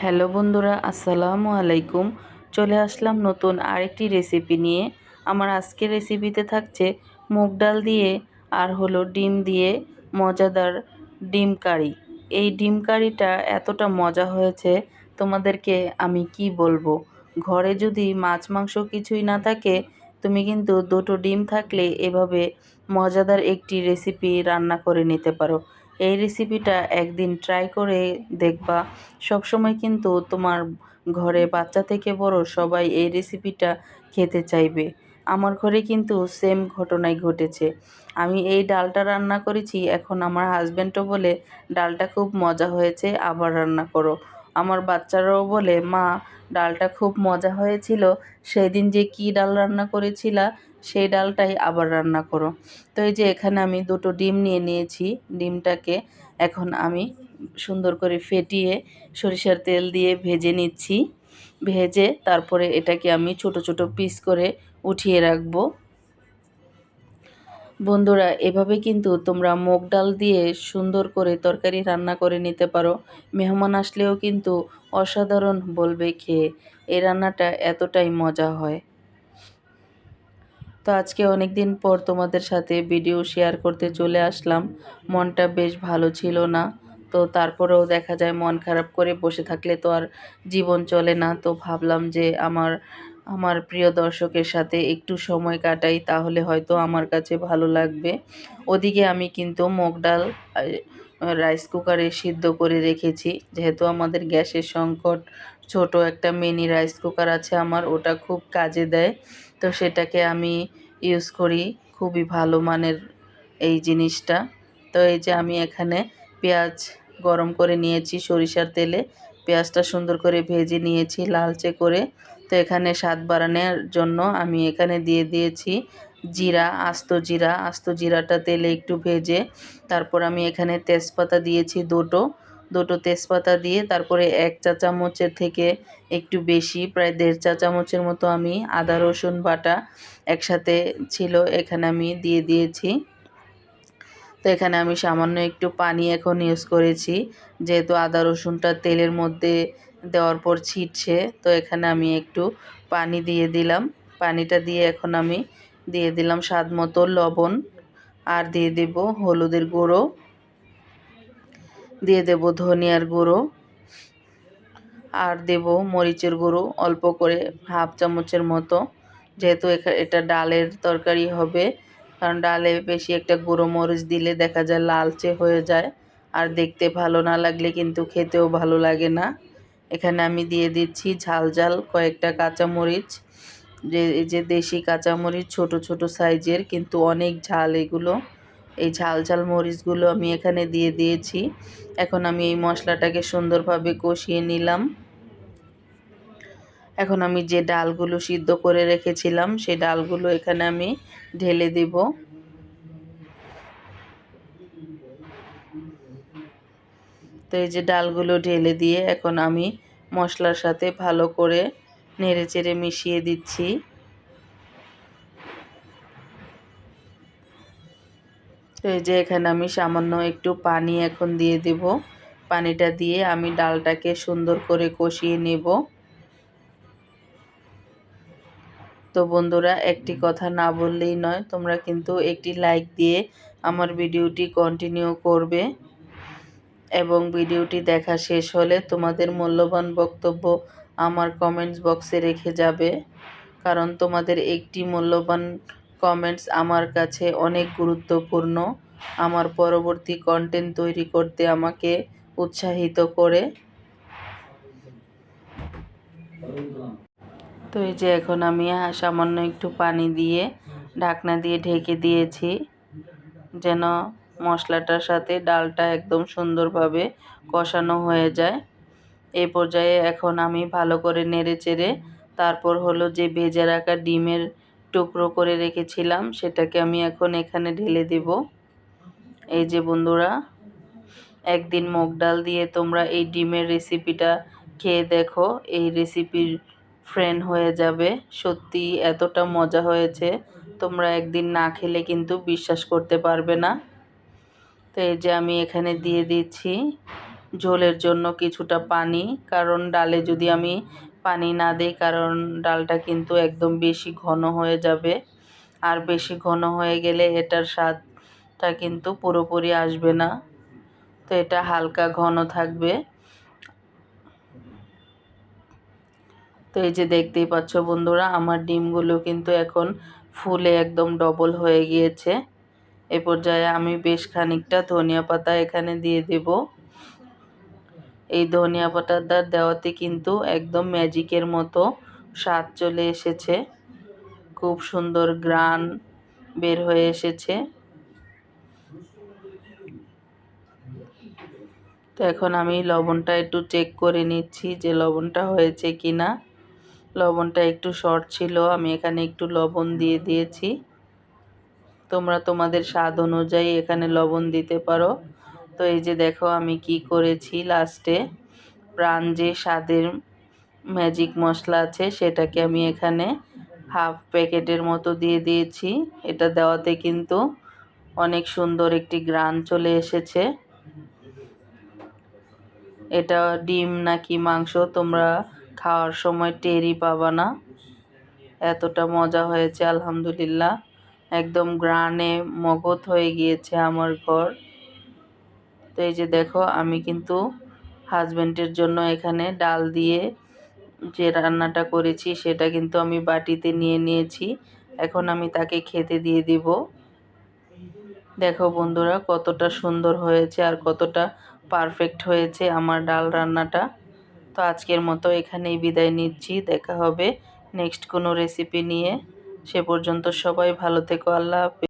Hello বন্ধুরা, আসসালামু আলাইকুম। চলে আসলাম নতুন আরেকটি রেসিপি নিয়ে। আমার আজকের রেসিপিতে থাকছে মুগ ডাল দিয়ে আর হলো ডিম দিয়ে মজাদার ডিম কারি। এই ডিম কারিটা এতটা মজা হয়েছে, তোমাদেরকে আমি কি বলবো। ঘরে যদি মাছ মাংস কিছুই না থাকে, তুমি কিন্তু দুটো ডিম থাকলে এভাবে মজাদার একটি রেসিপি রান্না করে নিতে পারো। এই রেসিপিটা একদিন ট্রাই করে দেখবা। সবসময় কিন্তু তোমার ঘরে বাচ্চা থেকে বড় সবাই এই রেসিপিটা খেতে চাইবে। আমার ঘরে কিন্তু সেম ঘটনাই ঘটেছে। আমি এই ডালটা রান্না করেছি, এখন আমার হাজব্যান্ডও বলে ডালটা খুব মজা হয়েছে, আবার রান্না করো। আমার বাচ্চারাও বলে, মা ডালটা খুব মজা হয়েছিল, সেই দিন যে কী ডাল রান্না করেছিলা সেই ডালটাই আবার রান্না করো। তো এই যে এখানে আমি দুটো ডিম নিয়ে নিয়েছি। ডিমটাকে এখন আমি সুন্দর করে ফেটিয়ে সরিষার তেল দিয়ে ভেজে নিচ্ছি। ভেজে তারপরে এটাকে আমি ছোট ছোট পিস করে উঠিয়ে রাখবো। বন্ধুরা, এভাবে কিন্তু তোমরা মুগ ডাল দিয়ে সুন্দর করে তরকারি রান্না করে নিতে পারো। মেহমান আসলেও কিন্তু অসাধারণ বলবে খেয়ে, এই রান্নাটা এতটাই মজা হয়। তো আজকে অনেক দিন পর তোমাদের সাথে ভিডিও শেয়ার করতে চলে আসলাম। মনটা বেশ ভালো ছিল না, তো তারপরেও দেখা যায় মন খারাপ করে বসে থাকলে তো আর জীবন চলে না। তো ভাবলাম যে আমার প্রিয় দর্শকের সাথে একটু সময় কাটাই, তাহলে হয়তো আমার কাছে ভালো লাগবে। ওদিকে আমি কিন্তু মুগ ডাল রাইস কুকারে সিদ্ধ করে রেখেছি, যেহেতু আমাদের গ্যাসের সংকট। ছোট একটা মিনি রাইস কুকার আছে আমার, ওটা খুব কাজে দেয়। তো সেটাকে আমি ইউজ করি, খুবই ভালো মানের এই জিনিসটা। তো এই যে আমি এখানে পেঁয়াজ গরম করে নিয়েছি সরিষার তেলে, পেঁয়াজটা সুন্দর করে ভেজে নিয়েছি লালচে করে। তো এখানে স্বাদ বাড়ানোর জন্য আমি এখানে দিয়ে দিয়েছি জিরা, আস্ত জিরাটা তেলে একটু ভেজে তারপর আমি এখানে তেজপাতা দিয়েছি দুটো তেজপাতা দিয়ে তারপরে 1 চা চামচের থেকে একটু বেশি, প্রায় 1.5 চা চামচের মতো আমি আদা রসুন বাটা একসাথে ছিল এখানে আমি দিয়ে দিয়েছি। তো এখানে আমি সামান্য একটু পানি এখন ইউজ করেছি, যেহেতু আদা রসুনটা তেলের মধ্যে দেওয়ার পর ছিটছে। তো এখানে আমি একটু পানি দিয়ে দিলাম। পানিটা দিয়ে এখন আমি দিয়ে দিলাম স্বাদ মতো লবণ, আর দিয়ে দেব হলুদের গুঁড়ো, দিয়ে দেব ধনিয়ার গুঁড়ো, আর দেব মরিচের গুঁড়ো অল্প করে 1/2 চামচের মতো। যেহেতু এটা ডালের তরকারি হবে, কারণ ডালে বেশি একটা গুঁড়ো মরিচ দিলে দেখা যায় লালচে হয়ে যায়, আর দেখতে ভালো না লাগলে কিন্তু খেতেও ভালো লাগে না। এখানে আমি দিয়ে দিচ্ছি ঝাল ঝাল কয়েকটা কাঁচামরিচ, এই যে দেশি কাঁচামরিচ, ছোট ছোট সাইজের, কিন্তু অনেক ঝাল এগুলো। এই ঝাল ঝাল মরিচগুলো আমি এখানে দিয়ে দিয়েছি। এখন আমি এই মশলাটাকে সুন্দরভাবে কষিয়ে নিলাম। এখন আমি যে ডালগুলো সিদ্ধ করে রেখেছিলাম সেই ডালগুলো এখানে আমি ঢেলে দেব। তো এই যে ডালগুলো ঢেলে দিয়ে এখন আমি মশলার সাথে ভালো করে নেড়েচেড়ে মিশিয়ে দিচ্ছি। তো এই যে এখানে আমি সামান্য একটু পানি এখন দিয়ে দেব। পানিটা দিয়ে আমি ডালটাকে সুন্দর করে কষিয়ে নেব। তো বন্ধুরা, একটি কথা না বললেই নয়, তোমরা কিন্তু একটি লাইক দিয়ে আমার ভিডিওটি কন্টিনিউ করবে, এবং ভিডিওটি দেখা শেষ হলে তোমাদের মূল্যবান বক্তব্য আমার কমেন্টস বক্সে রেখে যাবে, কারণ তোমাদের একটি মূল্যবান কমেন্টস আমার কাছে অনেক গুরুত্বপূর্ণ। আমার পরবর্তী কন্টেন্ট তৈরি করতে আমাকে উৎসাহিত করে। তো এই যে এখন আমি সামান্য একটু পানি দিয়ে ঢাকনা দিয়ে ঢেকে দিয়েছি, যেন মশলাটার সাথে ডালটা একদম সুন্দরভাবে কষানো হয়ে যায়। এই পর্যায়ে এখন আমি ভালো করে নেড়েচেড়ে তারপর হলো যে ভেজে রাখা ডিমের টুকরো করে রেখেছিলাম সেটাকে আমি এখন এখানে ঢেলে দেব। এই যে বন্ধুরা, একদিন মুগ ডাল দিয়ে তোমরা এই ডিমের রেসিপিটা খেয়ে দেখো, এই রেসিপির ফ্রেন্ড হয়ে যাবে। সত্যি এতটা মজা হয়েছে, তোমরা একদিন না খেলে কিন্তু বিশ্বাস করতে পারবে না। তো এই যে আমি এখানে দিয়ে দিচ্ছি ঝোলের জন্য কিছুটা পানি, কারণ ডালে যদি আমি পানি না দিই, কারণ ডালটা কিন্তু একদম বেশি ঘন হয়ে যাবে, আর বেশি ঘন হয়ে গেলে এটার স্বাদটা কিন্তু পুরোপুরি আসবে না। তো এটা হালকা ঘন থাকবে। তো এই যে দেখতেই পাচ্ছ বন্ধুরা, আমার ডিমগুলো কিন্তু এখন ফুলে একদম ডবল হয়ে গিয়েছে। এ পর্যায়ে আমি বেশ খানিকটা ধনিয়া পাতা এখানে দিয়ে দেব। এই ধনিয়া পাতাটা দেওয়াতে কিন্তু একদম ম্যাজিকের মতো স্বাদ চলে এসেছে, খুব সুন্দর ঘ্রাণ বের হয়ে এসেছে। তো এখন আমি লবণটা একটু চেক করে নিচ্ছি যে লবণটা হয়েছে কিনা। লবণটা একটু শর্ট ছিল, আমি এখানে একটু লবণ দিয়ে দিয়েছি। তোমরা তোমাদের স্বাদ অনুযায়ী এখানে লবণ দিতে পারো। তো এই যে দেখো আমি কি করেছি, লাস্টে প্রাণ যে স্বাদের ম্যাজিক মশলা আছে সেটাকে আমি এখানে হাফ প্যাকেটের মতো দিয়ে দিয়েছি। এটা দেওয়াতে কিন্তু অনেক সুন্দর একটি ঘ্রাণ চলে এসেছে। এটা ডিম নাকি মাংস তোমরা খাওয়ার সময় টেরই পাবা না, এতটা মজা হয়েছে আলহামদুলিল্লাহ। একদম ঘ্রাণে মগজ হয়ে গিয়েছে আমার ঘর। তো এই যে দেখো আমি কিন্তু হাজবেন্ডের জন্য এখানে ডাল দিয়ে যে রান্নাটা করেছি সেটা কিন্তু আমি বাটিতে নিয়ে নিয়েছি। এখন আমি তাকে খেতে দিয়ে দিব। দেখো বন্ধুরা কতটা সুন্দর হয়েছে আর কতটা পারফেক্ট হয়েছে আমার ডাল রান্নাটা। তো আজকের মতো এখানেই বিদায় নিচ্ছি, দেখা হবে নেক্সট কোনো রেসিপি নিয়ে। সে পর্যন্ত সবাই ভালো থেকো, আল্লাহ হাফেজ।